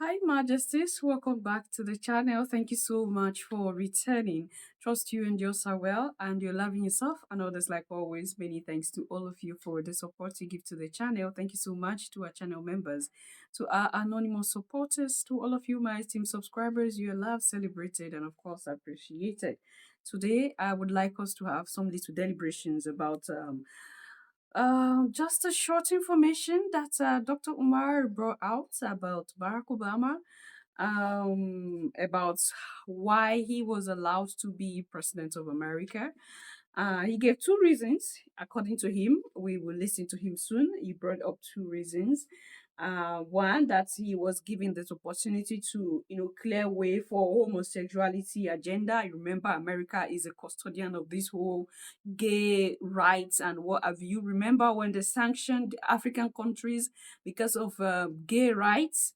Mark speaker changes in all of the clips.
Speaker 1: Hi, Majesties. Welcome back to the channel. Thank you so much for returning. Trust you and yours are well and you're loving yourself and others like always. Many thanks to all of you for the support you give to the channel. Thank you so much to our channel members, to our anonymous supporters, to all of you, my team subscribers. You are loved, celebrated, and of course appreciated. Today, I would like us to have some little deliberations about just a short information that Dr. Umar brought out about Barack Obama, about why he was allowed to be president of America. He gave two reasons, according to him. We will listen to him soon. He brought up two reasons. One, that he was given this opportunity to, clear way for homosexuality agenda. You remember, America is a custodian of this whole gay rights and what have you. Remember when they sanctioned African countries because of gay rights?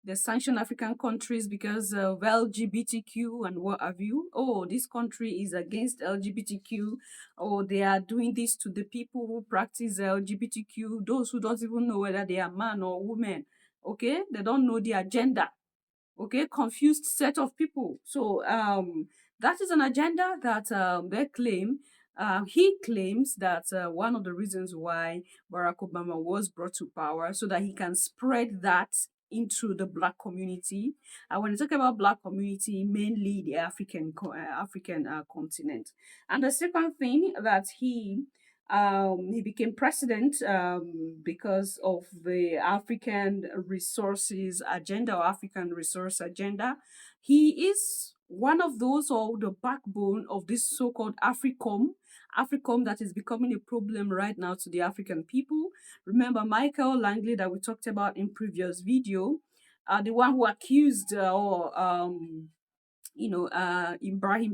Speaker 1: They sanctioned African countries because of LGBTQ and what have you. Oh, this country is against LGBTQ. Oh, they are doing this to the people who practice LGBTQ, those who don't even know whether they are man or woman. Okay, they don't know the agenda. Okay, confused set of people. So that is an agenda that they claim. He claims that one of the reasons why Barack Obama was brought to power so that he can spread that into the black community. And when I talk about black community, mainly the African continent. And the second thing that he became president because of the African resources agenda or African resource agenda. He is one of those, or the backbone of this so-called AFRICOM that is becoming a problem right now to the African people. Remember Michael Langley that we talked about in previous video, the one who accused Ibrahim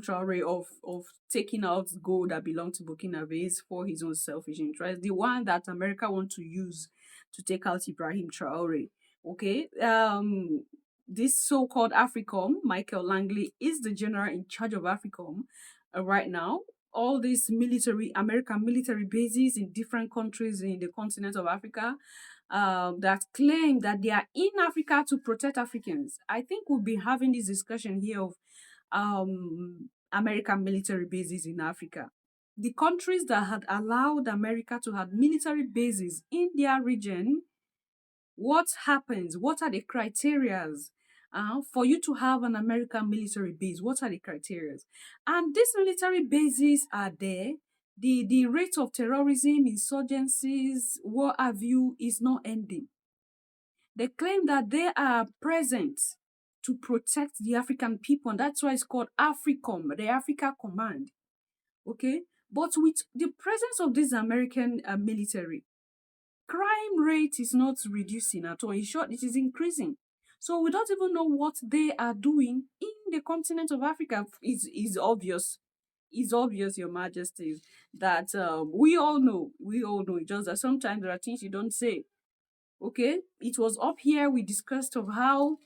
Speaker 1: Traore of taking out gold that belonged to Burkina Faso for his own selfish interest. The one that America want to use to take out Ibrahim Traore. Okay. This so-called AFRICOM, Michael Langley, is the general in charge of AFRICOM right now. All these American military bases in different countries in the continent of Africa that claim that they are in Africa to protect Africans. I think we'll be having this discussion here of American military bases in Africa. The countries that had allowed America to have military bases in their region, what happens? What are the criterias for you to have an American military base? What are the criterias? And these military bases are there. The rate of terrorism, insurgencies, what have you, is not ending. They claim that they are present to protect the African people, and that's why it's called AFRICOM, the Africa Command. Okay? But with the presence of this American military, crime rate is not reducing at all. In short, it is increasing. So we don't even know what they are doing in the continent of Africa. Is obvious. It's obvious, Your Majesties, that we all know. We all know. It's just that sometimes there are things you don't say. Okay, it was up here we discussed of how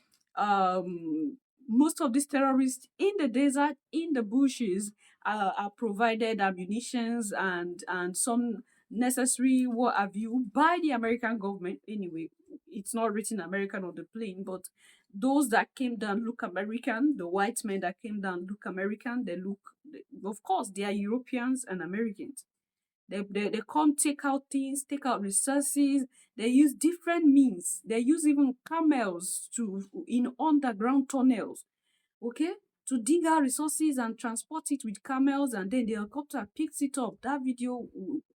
Speaker 1: most of these terrorists in the desert, in the bushes, are provided ammunitions and some necessary what have you by the American government. Anyway, it's not written American on the plane, but those that came down look American. The white men that came down look American. Of course, they are Europeans and Americans. They come take out things, take out resources. They use different means. They use even camels in underground tunnels, okay, to dig out resources and transport it with camels, and then the helicopter picks it up. That video,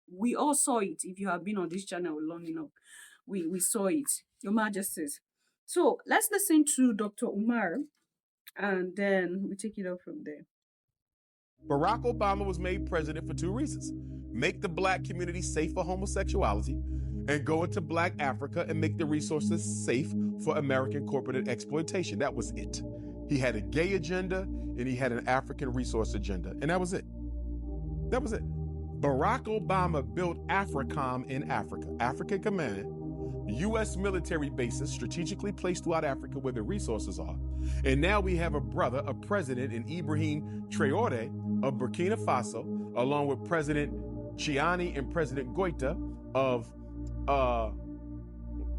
Speaker 1: we all saw it. If you have been on this channel long enough, we saw it, Your Majesties. So let's listen to Dr. Umar, and then we take it up from there.
Speaker 2: Barack Obama was made president for two reasons: make the black community safe for homosexuality, and go into black Africa and make the resources safe for American corporate exploitation. That was it. He had a gay agenda and he had an African resource agenda, and that was it. That was it. Barack Obama built AFRICOM in Africa, African Command, U.S. military bases strategically placed throughout Africa where the resources are. And now we have a president in Ibrahim Traore of Burkina Faso, along with President Chiani and President Goita of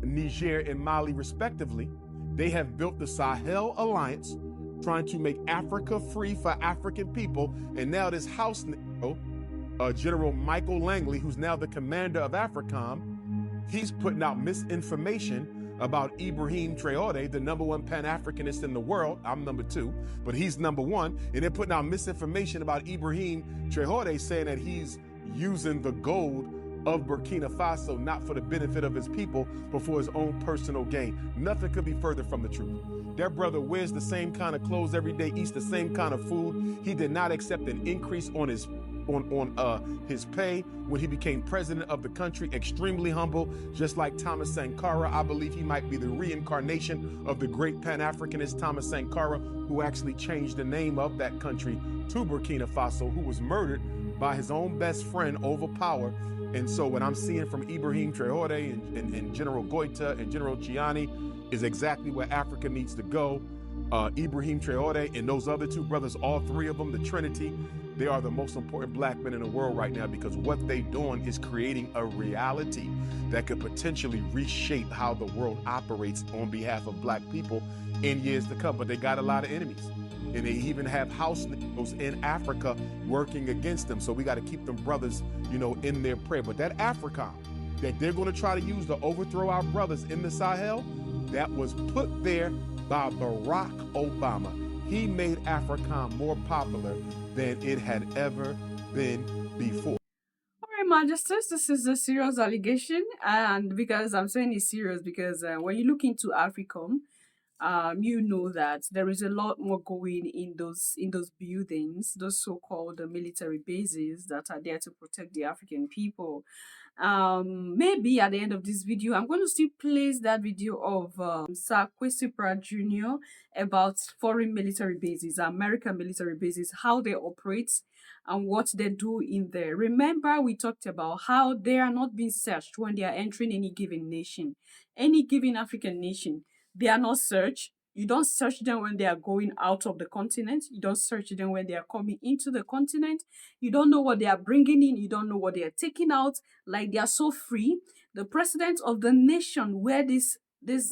Speaker 2: Niger and Mali, respectively. They have built the Sahel Alliance, trying to make Africa free for African people. And now this House Negro, General Michael Langley, who's now the commander of AFRICOM, he's putting out misinformation about Ibrahim Traoré, the #1 Pan-Africanist in the world. I'm #2, but he's #1. And they're putting out misinformation about Ibrahim Traoré, saying that he's using the gold of Burkina Faso, not for the benefit of his people, but for his own personal gain. Nothing could be further from the truth. Their brother wears the same kind of clothes every day, eats the same kind of food. He did not accept an increase on his pay when he became president of the country. Extremely humble, just like Thomas Sankara. I believe he might be the reincarnation of the great Pan-Africanist Thomas Sankara, who actually changed the name of that country to Burkina Faso, who was murdered by his own best friend over power. And so what I'm seeing from Ibrahim Traoré and General Goita and General Chiani is exactly where Africa needs to go. Ibrahim Traoré and those other two brothers, all three of them, the Trinity, they are the most important black men in the world right now, because what they're doing is creating a reality that could potentially reshape how the world operates on behalf of black people in years to come. But they got a lot of enemies. And they even have house Negroes in Africa working against them. So we got to keep them brothers, in their prayer. But that AFRICOM that they're going to try to use to overthrow our brothers in the Sahel, that was put there by Barack Obama. He made AFRICOM more popular than it had ever been before.
Speaker 1: All right, Majesties, this is a serious allegation, and because I'm saying it's serious, because when you look into AFRICOM, you know that there is a lot more going in those buildings, those so-called military bases that are there to protect the African people. Maybe at the end of this video, I'm going to still place that video of Sir Kwesi Pratt Jr. about foreign military bases, American military bases, how they operate and what they do in there. Remember, we talked about how they are not being searched when they are entering any given nation, any given African nation. They are not searched. You don't search them when they are going out of the continent. You don't search them when they are coming into the continent. You don't know what they are bringing in. You don't know what they are taking out. Like, they are so free. The president of the nation where this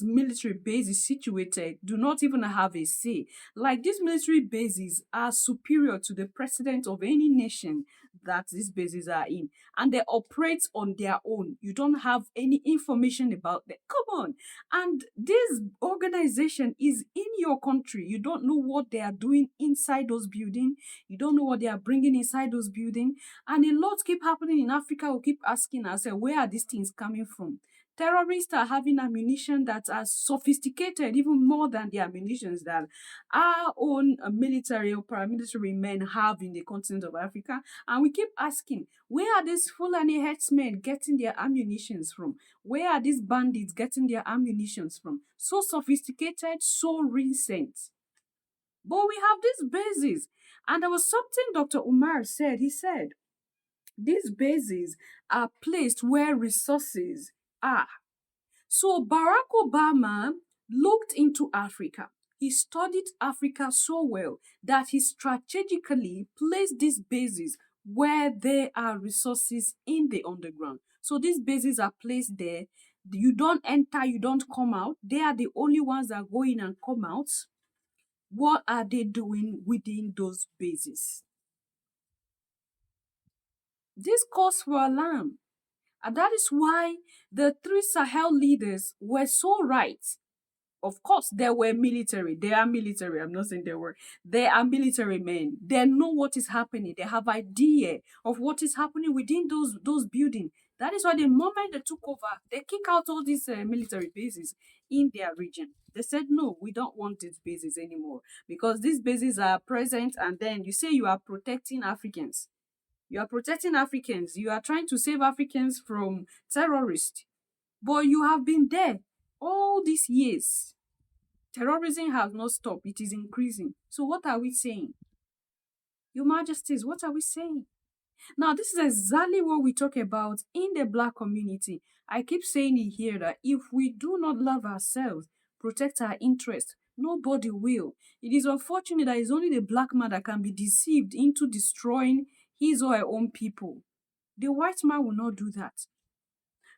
Speaker 1: military base is situated do not even have a say. Like, these military bases are superior to the president of any nation that these bases are in, and they operate on their own. You don't have any information about them. Come on. And this organization is in your country. You don't know what they are doing inside those buildings. You don't know what they are bringing inside those buildings. And a lot keep happening in Africa. We keep asking ourselves, where are these things coming from? Terrorists are having ammunition that are sophisticated, even more than the ammunitions that our own military or paramilitary men have in the continent of Africa. And we keep asking, where are these Fulani herdsmen getting their ammunitions from? Where are these bandits getting their ammunitions from? So sophisticated, so recent. But we have these bases. And there was something Dr. Omar said. He said, these bases are placed where resources are. So Barack Obama looked into Africa. He studied Africa so well that he strategically placed these bases where there are resources in the underground. So these bases are placed there. You don't enter, you don't come out. They are the only ones that go in and come out. What are they doing within those bases? This calls for alarm. And that is why the three Sahel leaders were so right. Of course, they were military. They are military. I'm not saying they were. They are military men. They know what is happening. They have idea of what is happening within those buildings. That is why the moment they took over, they kick out all these military bases in their region. They said, no, we don't want these bases anymore, because these bases are present, and then you say you are protecting Africans. You are protecting Africans. You are trying to save Africans from terrorists. But you have been there all these years. Terrorism has not stopped. It is increasing. So what are we saying? Your Majesties, what are we saying? Now, this is exactly what we talk about in the Black community. I keep saying it here that if we do not love ourselves, protect our interests, nobody will. It is unfortunate that it's only the Black man that can be deceived into destroying his or her own people. The white man will not do that.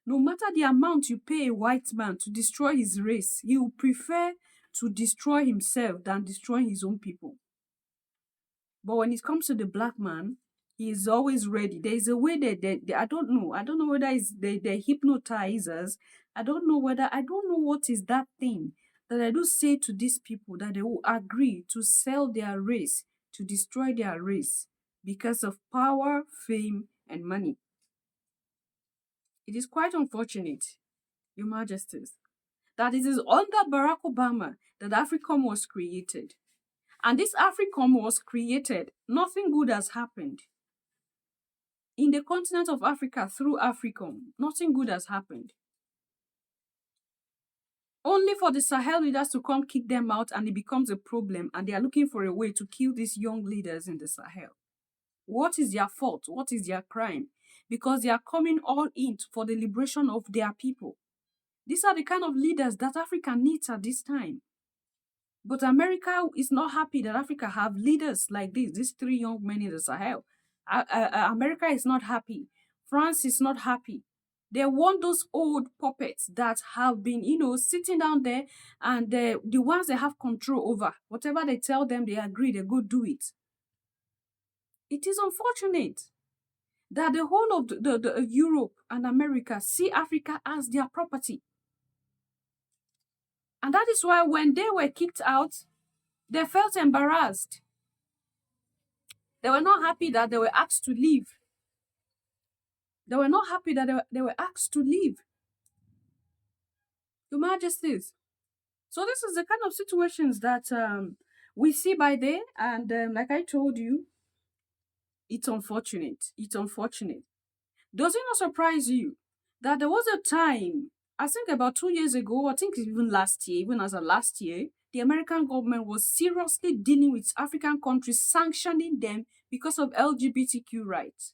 Speaker 1: No matter the amount you pay a white man to destroy his race, he will prefer to destroy himself than destroy his own people. But when it comes to the black man, he is always ready. There is a way that I don't know. I don't know whether it's they hypnotize us. I don't know what is that thing that I do say to these people that they will agree to sell their race, to destroy their race because of power, fame, and money. It is quite unfortunate, Your Majesties, that it is under Barack Obama that AFRICOM was created. And this AFRICOM was created, nothing good has happened. In the continent of Africa through AFRICOM, nothing good has happened. Only for the Sahel leaders to come kick them out and it becomes a problem and they are looking for a way to kill these young leaders in the Sahel. What is their fault? What is their crime? Because they are coming all in for the liberation of their people. These are the kind of leaders that Africa needs at this time. But America is not happy that Africa have leaders like these three young men in the Sahel. America is not happy. France is not happy. They want those old puppets that have been, sitting down there and the ones they have control over. Whatever they tell them, they agree, they go do it. It is unfortunate that the whole of the Europe and America see Africa as their property. And that is why when they were kicked out, they felt embarrassed. They were not happy that they were asked to leave. They were not happy that they were asked to leave. Your Majesties. So this is the kind of situations that we see by day. And like I told you, it's unfortunate. It's unfortunate. Does it not surprise you that there was a time, I think about 2 years ago, I think even last year, even as of last year, the American government was seriously dealing with African countries, sanctioning them because of LGBTQ rights.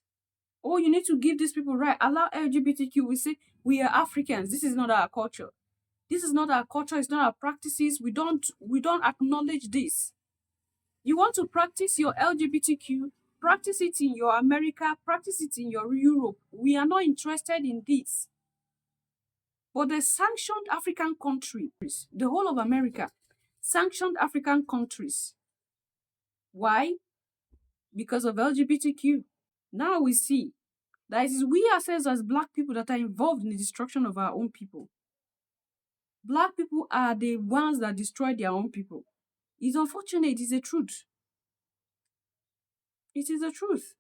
Speaker 1: Oh, you need to give these people right. Allow LGBTQ. We say we are Africans. This is not our culture. This is not our culture. It's not our practices. We don't acknowledge this. You want to practice your LGBTQ, practice it in your America, practice it in your Europe. We are not interested in this. But the sanctioned African countries, the whole of America, sanctioned African countries. Why? Because of LGBTQ. Now we see that it is we ourselves as Black people that are involved in the destruction of our own people. Black people are the ones that destroy their own people. It's unfortunate, it is the truth. It is the truth.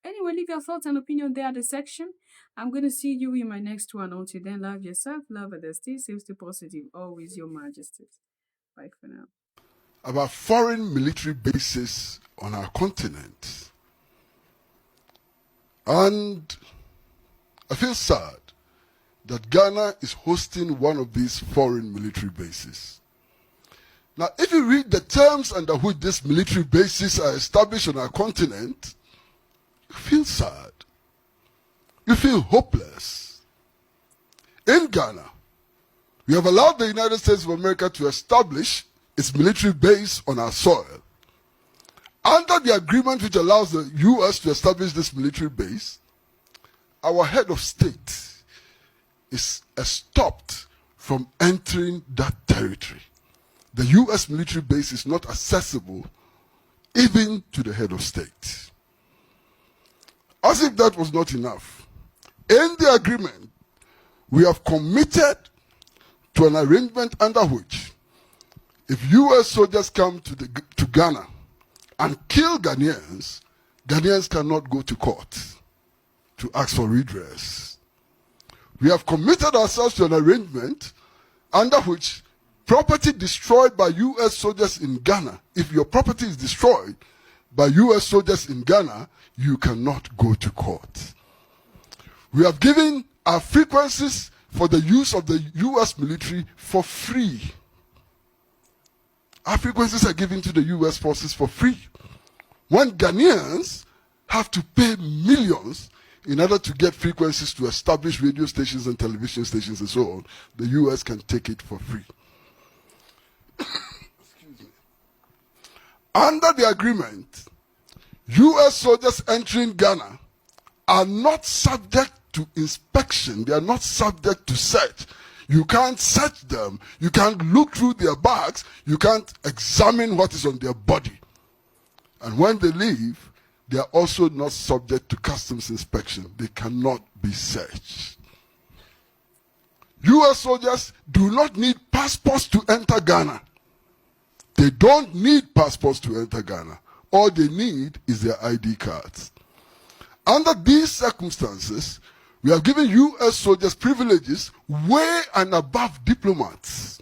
Speaker 1: Anyway, leave your thoughts and opinion there at the section. I'm going to see you in my next one. Until then, love yourself, love others, stay safe, stay positive. Always Your Majesties. Bye for now.
Speaker 3: About foreign military bases on our continent. And I feel sad that Ghana is hosting one of these foreign military bases. Now, if you read the terms under which these military bases are established on our continent, you feel sad. You feel hopeless. In Ghana, we have allowed the United States of America to establish its military base on our soil. Under the agreement which allows the U.S. to establish this military base, our head of state is stopped from entering that territory. The U.S. military base is not accessible even to the head of state. As if that was not enough, in the agreement, we have committed to an arrangement under which if U.S. soldiers come to Ghana and kill Ghanaians, Ghanaians cannot go to court to ask for redress. We have committed ourselves to an arrangement under which property destroyed by U.S. soldiers in Ghana, if your property is destroyed by U.S. soldiers in Ghana, you cannot go to court. We have given our frequencies for the use of the U.S. military for free. Our frequencies are given to the U.S. forces for free. When Ghanaians have to pay millions in order to get frequencies to establish radio stations and television stations and so on, the U.S. can take it for free. Excuse me. Under the agreement, U.S. soldiers entering Ghana are not subject to inspection. They are not subject to search. You can't search them. You can't look through their bags. You can't examine what is on their body. And when they leave, they are also not subject to customs inspection. They cannot be searched. U.S. soldiers do not need passports to enter Ghana. They don't need passports to enter Ghana. All they need is their ID cards. Under these circumstances, we have given U.S. soldiers privileges way and above diplomats.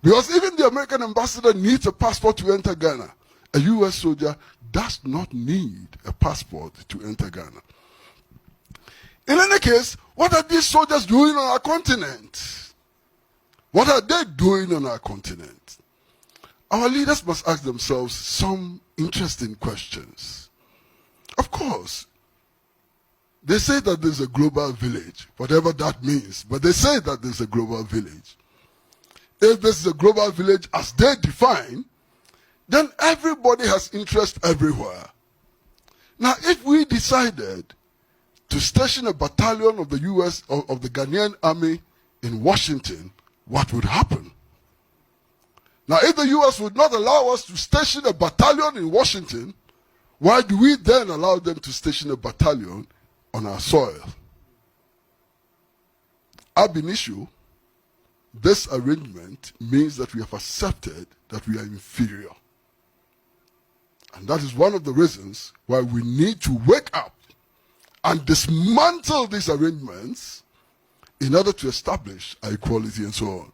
Speaker 3: Because even the American ambassador needs a passport to enter Ghana. A U.S. soldier does not need a passport to enter Ghana. In any case, what are these soldiers doing on our continent? What are they doing on our continent? Our leaders must ask themselves some interesting questions. Of course, they say that there's a global village, whatever that means, but they say that there's a global village. If this is a global village as they define, then everybody has interest everywhere. Now, if we decided to station a battalion of the U.S. of the Ghanaian army in Washington, what would happen? Now, if the U.S. would not allow us to station a battalion in Washington, why do we then allow them to station a battalion on our soil? Ab initio, this arrangement means that we have accepted that we are inferior. And that is one of the reasons why we need to wake up and dismantle these arrangements in order to establish our equality and so on.